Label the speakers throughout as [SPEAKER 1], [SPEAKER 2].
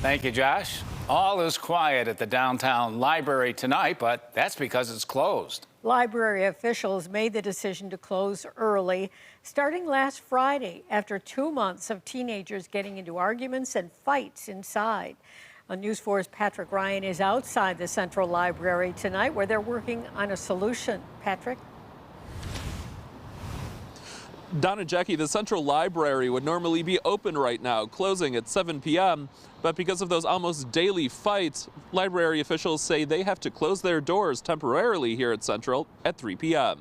[SPEAKER 1] Thank you, Josh. All is quiet at the downtown library tonight, but that's because it's closed.
[SPEAKER 2] Library officials made the decision to close early, starting last Friday after 2 months of teenagers getting into arguments and fights inside. News 4's Patrick Ryan is outside the Central Library tonight where they're working on a solution. Patrick?
[SPEAKER 3] Don and Jackie, the Central Library would normally be open right now, closing at 7 p.m. But because of those almost daily fights, library officials say they have to close their doors temporarily here at Central at 3 p.m.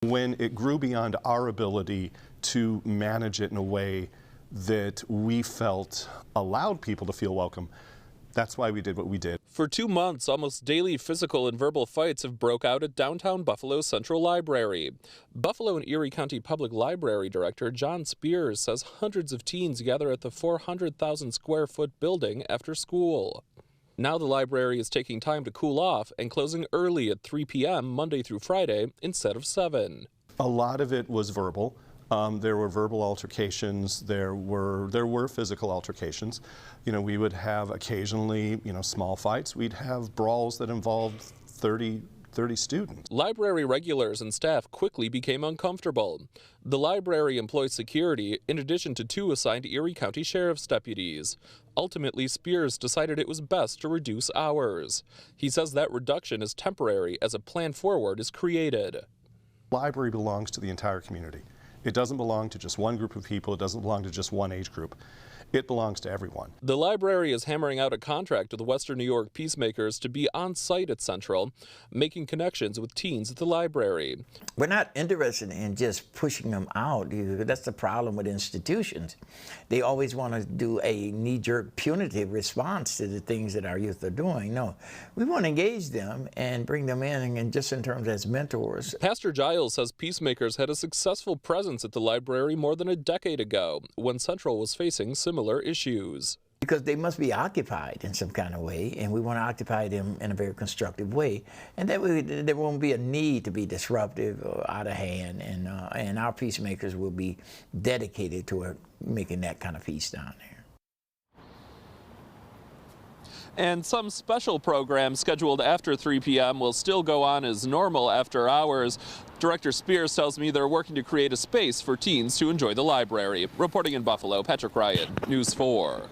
[SPEAKER 4] When it grew beyond our ability to manage it in a way that we felt allowed people to feel welcome, that's why we did what we did.
[SPEAKER 3] For 2 months, almost daily physical and verbal fights have broke out at downtown Buffalo's Central Library. Buffalo and Erie County Public Library Director John Spears says hundreds of teens gather at the 400,000 square foot building after school. Now the library is taking time to cool off and closing early at 3 p.m. Monday through Friday instead of 7.
[SPEAKER 4] A lot of it was verbal. There were verbal altercations, there were physical altercations. You know, we would have occasionally, small fights. We'd have brawls that involved 30 students.
[SPEAKER 3] Library regulars and staff quickly became uncomfortable. The library employs security in addition to 2 assigned Erie County Sheriff's deputies. Ultimately, Spears decided it was best to reduce hours. He says that reduction is temporary as a plan forward is created.
[SPEAKER 4] The library belongs to the entire community. It doesn't belong to just one group of people. It doesn't belong to just one age group. It belongs to everyone.
[SPEAKER 3] The library is hammering out a contract with the Western New York Peacemakers to be on site at Central, making connections with teens at the library.
[SPEAKER 5] We're not interested in just pushing them out. That's the problem with institutions. They always want to do a knee-jerk punitive response to the things that our youth are doing. No, we want to engage them and bring them in, and just in terms as mentors.
[SPEAKER 3] Pastor Giles says Peacemakers had a successful presence at the library more than a decade ago when Central was facing similar issues.
[SPEAKER 5] Because they must be occupied in some kind of way, and we want to occupy them in a very constructive way. And that way there won't be a need to be disruptive or out of hand, and our peacemakers will be dedicated to making that kind of peace down there.
[SPEAKER 3] And some special programs scheduled after 3 p.m. will still go on as normal after hours. Director Spears tells me they're working to create a space for teens to enjoy the library. Reporting in Buffalo, Patrick Ryan, News 4.